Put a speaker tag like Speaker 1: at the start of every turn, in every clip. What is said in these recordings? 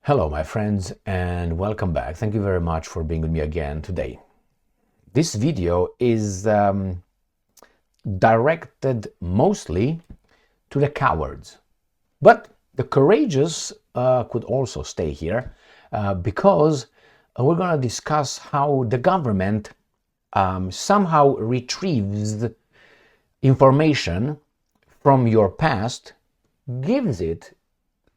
Speaker 1: Hello, my friends, and welcome back. Thank you very much for being with me again today. This video is directed mostly to the cowards, but the courageous could also stay here because we're going to discuss how the government somehow retrieves information from your past, gives it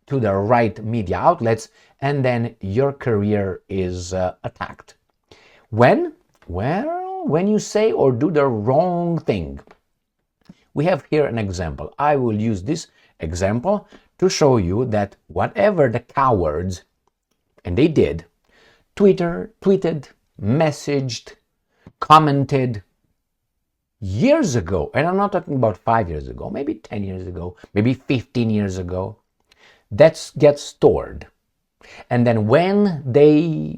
Speaker 1: to the right media outlets, and then your career is attacked. When? Well, when you say or do the wrong thing. We have here an example. I will use this example to show you that whatever the cowards, and they did, tweeted, messaged, commented years ago, and I'm not talking about 5 years ago, maybe 10 years ago, maybe 15 years ago, that gets stored. And then when they,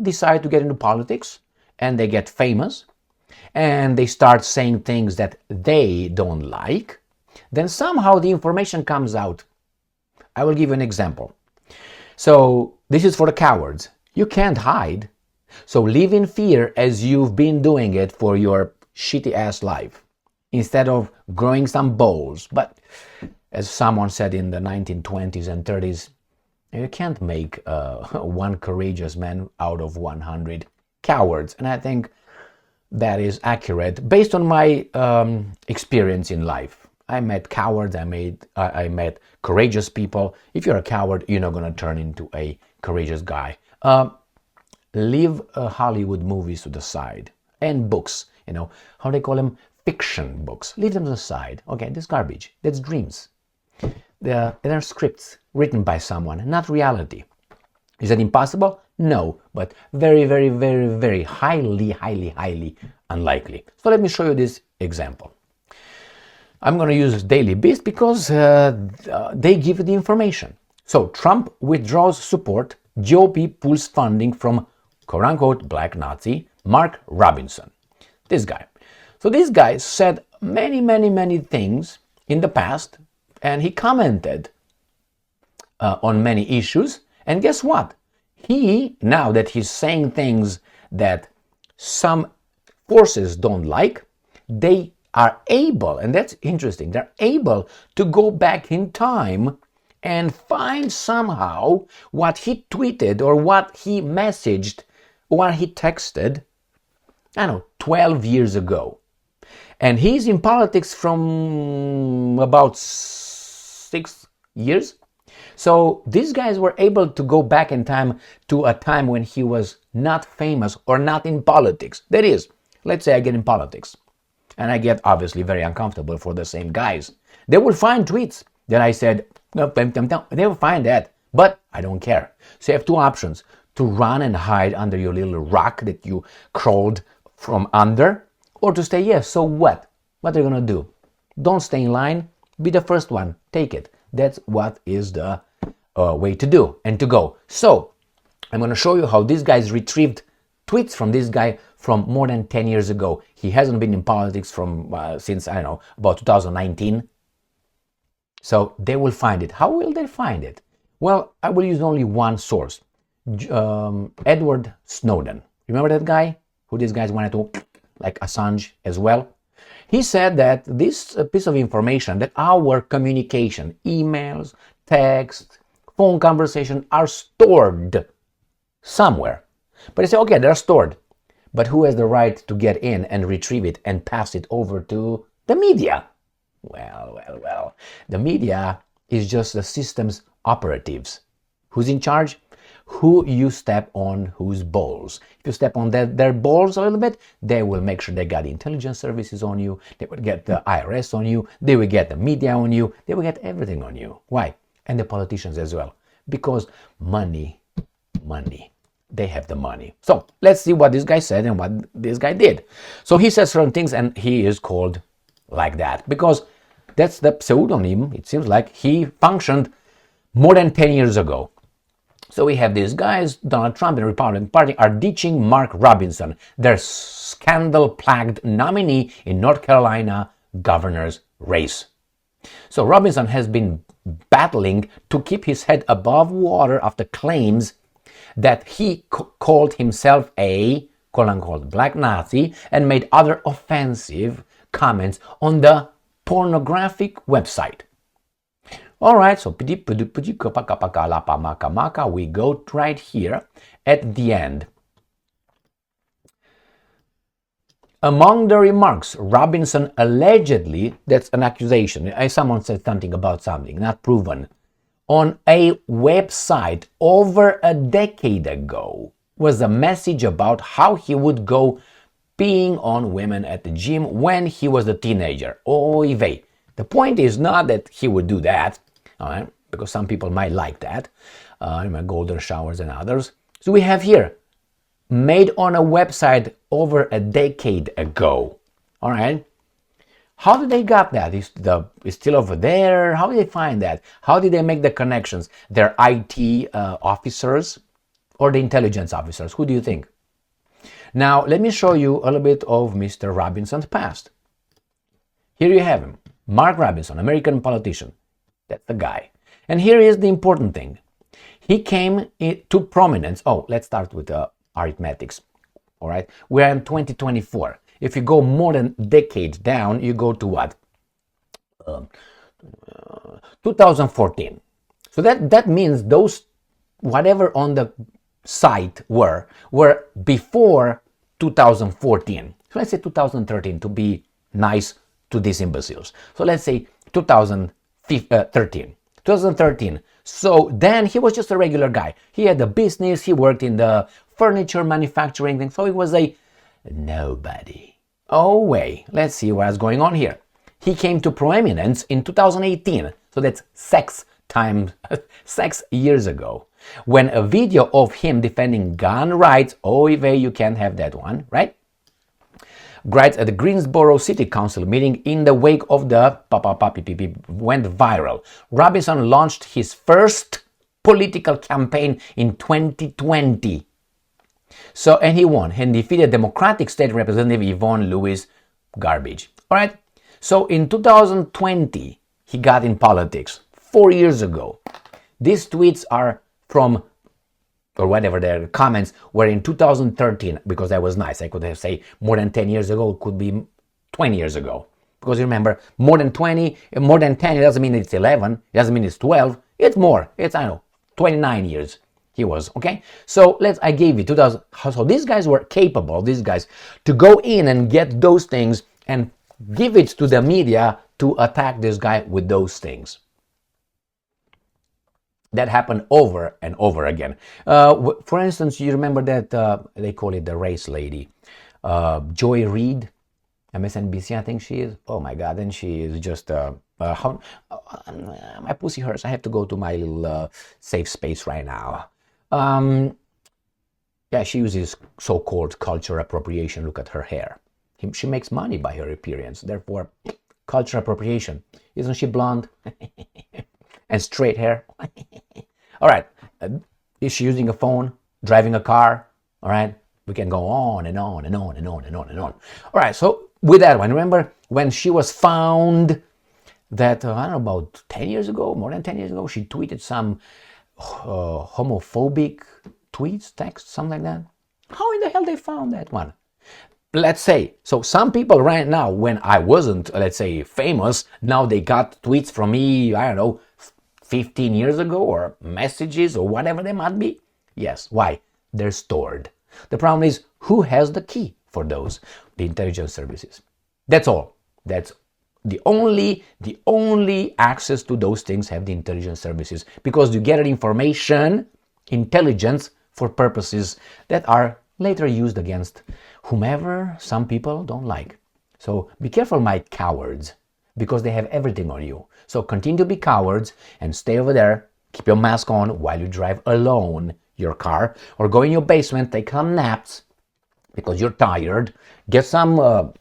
Speaker 1: decide to get into politics and they get famous and they start saying things that they don't like, then somehow the information comes out. I will give you an example. So this is for the cowards. You can't hide. So live in fear as you've been doing it for your shitty ass life instead of growing some balls. But as someone said in the 1920s and 30s, you can't make one courageous man out of 100 cowards. And I think that is accurate based on my experience in life. I met cowards, I met courageous people. If you're a coward, you're not going to turn into a courageous guy. Leave Hollywood movies to the side and books, how they call them, fiction books. Leave them to the side. Okay, that's garbage. That's dreams. They're scripts written by someone, not reality. Is that impossible? No, but very, very, very, very highly unlikely. So let me show you this example. I'm going to use Daily Beast because they give the information. So Trump withdraws support, GOP pulls funding from quote-unquote black Nazi Mark Robinson. This guy. So this guy said many things in the past, and he commented on many issues. And guess what? Now that he's saying things that some forces don't like, they are able, and that's interesting, they're able to go back in time and find somehow what he tweeted or what he messaged, what he texted, 12 years ago. And he's in politics from about 6 years. So these guys were able to go back in time to a time when he was not famous or not in politics. That is, let's say I get in politics and I get obviously very uncomfortable for the same guys. They will find tweets that I said, no, they will find that, but I don't care. So you have two options: to run and hide under your little rock that you crawled from under, or to stay. Yes, so what? What are you going to do? Don't stay in line. Be the first one. Take it. That's what is the way to do and to go. So I'm going to show you how these guys retrieved tweets from this guy from more than 10 years ago. He hasn't been in politics since, about 2019. So they will find it. How will they find it? Well, I will use only one source. Edward Snowden. Remember that guy? Who these guys wanted to, like Assange as well? He said that this piece of information, that our communication, emails, text, phone conversation are stored somewhere. But they say, okay, they're stored. But who has the right to get in and retrieve it and pass it over to the media? Well. The media is just the system's operatives. Who's in charge? Who you step on whose balls. If you step on their balls a little bit, they will make sure they got the intelligence services on you, they will get the IRS on you, they will get the media on you, they will get everything on you. Why? And the politicians as well. Because money. They have the money. So let's see what this guy said and what this guy did. So he says certain things and he is called like that because that's the pseudonym. It seems like he functioned more than 10 years ago. So we have these guys, Donald Trump and the Republican Party are ditching Mark Robinson, their scandal-plagued nominee in North Carolina governor's race. So Robinson has been battling to keep his head above water after claims that he called himself a quote-unquote black Nazi and made other offensive comments on the pornographic website. All right, so we go right here at the end. Among the remarks, Robinson allegedly, that's an accusation, someone said something about something, not proven, on a website over a decade ago was a message about how he would go peeing on women at the gym when he was a teenager. Oy vey. The point is not that he would do that, all right, because some people might like that, golden showers and others. So we have here, made on a website over a decade ago, all right? How did they got that? It's still over there? How did they find that? How did they make the connections? They're IT officers or the intelligence officers? Who do you think? Now, let me show you a little bit of Mr. Robinson's past. Here you have him, Mark Robinson, American politician. That's the guy. And here is the important thing. He came to prominence. Oh, let's start with arithmetics. All right, we're in 2024. If you go more than a decade down, you go to what? 2014. So that means those, whatever on the site were before 2014. So let's say 2013 to be nice to these imbeciles. So let's say 2013. 2013. So then he was just a regular guy. He had a business. He worked in the furniture manufacturing thing. So he was a nobody. Oh, wait. Let's see what's going on here. He came to prominence in 2018. So that's 6 years ago. When a video of him defending gun rights, oy vey, you can't have that one, right? Rights at the Greensboro City Council meeting in the wake of the went viral. Robinson launched his first political campaign in 2020. So, and he won and defeated Democratic State Representative Yvonne Lewis. Garbage. All right. So in 2020, he got in politics 4 years ago. These tweets are from, or whatever their comments were in 2013, because that was nice. I could have say more than 10 years ago, it could be 20 years ago. Because you remember, more than 20, more than 10, it doesn't mean it's 11, it doesn't mean it's 12, it's more. It's, I don't know, 29 years he was, okay? So I gave you 2000, so these guys were capable, these guys, to go in and get those things and give it to the media to attack this guy with those things. That happened over and over again. For instance, you remember that they call it the race lady, Joy Reid, MSNBC, I think she is. Oh my God, and she is just my pussy hurts. I have to go to my little safe space right now. Yeah, she uses so-called cultural appropriation. Look at her hair. She makes money by her appearance. Therefore, cultural appropriation. Isn't she blonde? And straight hair. All right. Is she using a phone? Driving a car? All right. We can go on and on and on and on and on and on. All right. So with that one, remember when she was found that, I don't know, about 10 years ago, more than 10 years ago, she tweeted some homophobic tweets, texts, something like that. How in the hell they found that one? Let's say, so some people right now, when I wasn't, let's say, famous, now they got tweets from me, I don't know, 15 years ago, or messages, or whatever they might be. Yes, why? They're stored. The problem is, who has the key for those? The intelligence services. That's all. That's the only access to those things have the intelligence services, because you get information, intelligence, for purposes that are later used against whomever some people don't like. So be careful, my cowards, because they have everything on you. So continue to be cowards and stay over there. Keep your mask on while you drive alone your car, or go in your basement, take some naps because you're tired. Get some,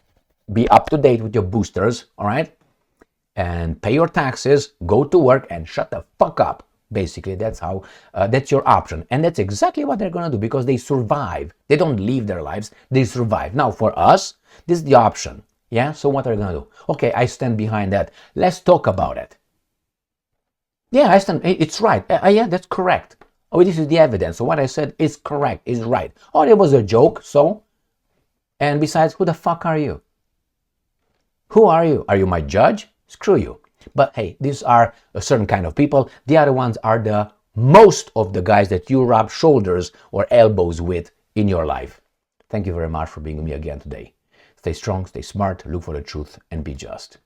Speaker 1: be up to date with your boosters, all right? And pay your taxes, go to work, and shut the fuck up. Basically, that's how, that's your option. And that's exactly what they're going to do, because they survive. They don't live their lives, they survive. Now, for us, this is the option. Yeah, so what are they going to do? Okay, I stand behind that. Let's talk about it. Yeah, I stand. It's right. Yeah, that's correct. Oh, this is the evidence. So what I said is correct, is right. Oh, it was a joke, so. And besides, who the fuck are you? Who are you? Are you my judge? Screw you. But hey, these are a certain kind of people. The other ones are the most of the guys that you rub shoulders or elbows with in your life. Thank you very much for being with me again today. Stay strong, stay smart, look for the truth, and be just.